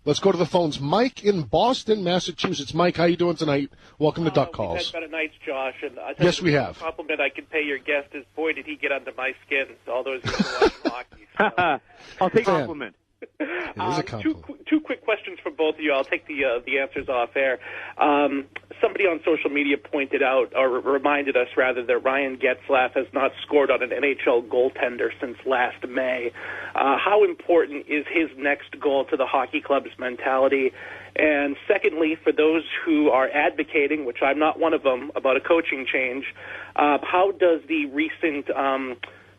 Let's go to the phones. Mike in Boston, Massachusetts. Mike, how you doing tonight? Welcome to Duck Calls. We've had better nights, Josh. And I yes, we have. The compliment I can pay your guest is, boy, did he get under my skin all those years of watching hockey. So. I'll take a compliment. It is a compliment. Two quick questions for both of you. I'll take the answers off air. Somebody on social media pointed out, or reminded us rather, that Ryan Getzlaf has not scored on an NHL goaltender since last May. How important is his next goal to the hockey club's mentality? And secondly, for those who are advocating, which I'm not one of them, about a coaching change, how does the recent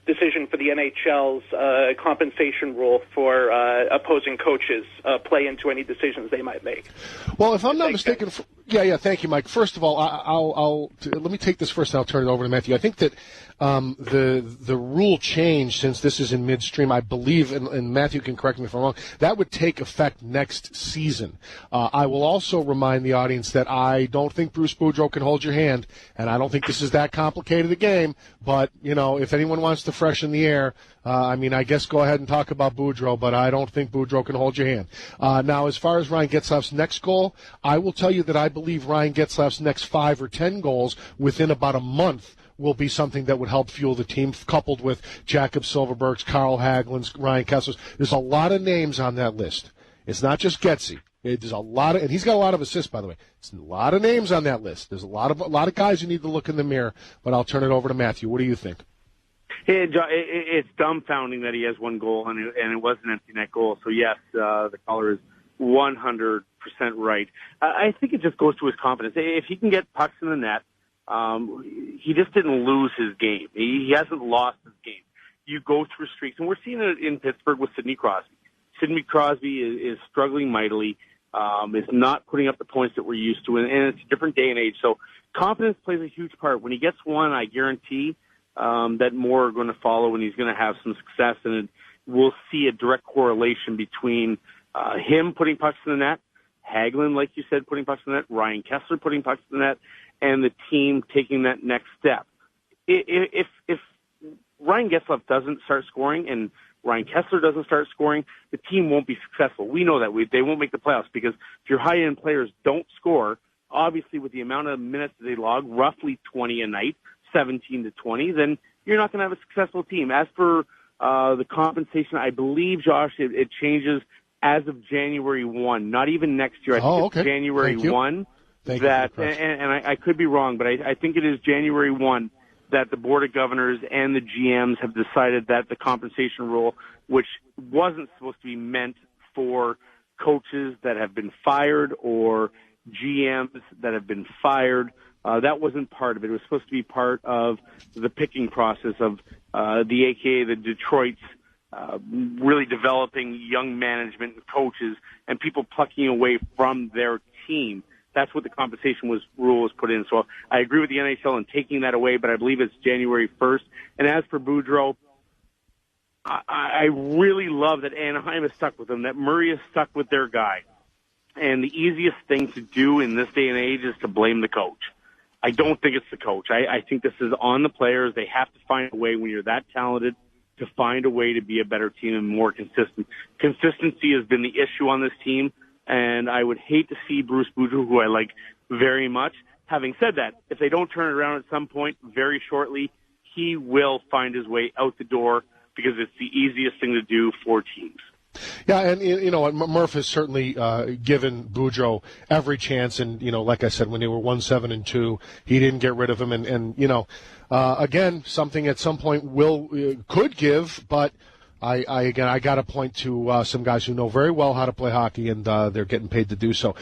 decision for the NHL's compensation rule for opposing coaches play into any decisions they might make? Well, if I'm not mistaken, thank you, Mike. First of all, I'll let me take this first, and I'll turn it over to Matthew. I think that the rule change, since this is in midstream, I believe, and Matthew can correct me if I'm wrong, that would take effect next season. I will also remind the audience that I don't think Bruce Boudreau can hold your hand, and I don't think this is that complicated a game, but, if anyone wants to freshen the air, I guess go ahead and talk about Boudreau, but I don't think Boudreau can hold your hand. Now, as far as Ryan Getzlaf's next goal, I will tell you that I believe Ryan Getzlaf's next 5 or 10 goals within about a month will be something that would help fuel the team, coupled with Jakob Silfverberg's, Carl Hagelin's, Ryan Kessler's. There's a lot of names on that list. It's not just Getzy. There's a lot of, and he's got a lot of assists, by the way. It's a lot of names on that list. There's a lot of guys who need to look in the mirror. But I'll turn it over to Matthew. What do you think? Hey, it's dumbfounding that he has one goal, and it was an empty net goal. So yes, the caller is 100% right. I think it just goes to his confidence. If he can get pucks in the net, he just didn't lose his game. He hasn't lost his game. You go through streaks, and we're seeing it in Pittsburgh with Sidney Crosby. Sidney Crosby is struggling mightily, is not putting up the points that we're used to, and it's a different day and age. So confidence plays a huge part. When he gets one, I guarantee that more are going to follow, and he's going to have some success, and we'll see a direct correlation between him putting pucks in the net, Hagelin, like you said, putting pucks in the net, Ryan Kessler putting pucks in the net, and the team taking that next step. If Ryan Getzlaf doesn't start scoring and Ryan Kessler doesn't start scoring, the team won't be successful. We know that. They won't make the playoffs, because if your high-end players don't score, obviously with the amount of minutes that they log, roughly 20 a night, 17 to 20, then you're not going to have a successful team. As for the compensation, I believe, Josh, it changes as of January 1, not even next year. I think it's January 1. And I could be wrong, but I think it is January 1 that the Board of Governors and the GMs have decided that the compensation rule, which wasn't supposed to be meant for coaches that have been fired or GMs that have been fired, that wasn't part of it. It was supposed to be part of the picking process of the AKA, the Detroit's, really developing young management and coaches and people plucking away from their team. That's what the compensation rule was put in. So I agree with the NHL in taking that away, but I believe it's January 1st. And as for Boudreau, I really love that Anaheim is stuck with him, that Murray is stuck with their guy. And the easiest thing to do in this day and age is to blame the coach. I don't think it's the coach. I think this is on the players. They have to find a way, when you're that talented, to find a way to be a better team and more consistent. Consistency has been the issue on this team, and I would hate to see Bruce Boudreau, who I like very much. Having said that, if they don't turn it around at some point very shortly, he will find his way out the door, because it's the easiest thing to do for teams. Yeah, and Murph has certainly given Boudreau every chance, and like I said, when they were 1-7-2, he didn't get rid of him, and again, something at some point could give, but I got to point to some guys who know very well how to play hockey, and they're getting paid to do so.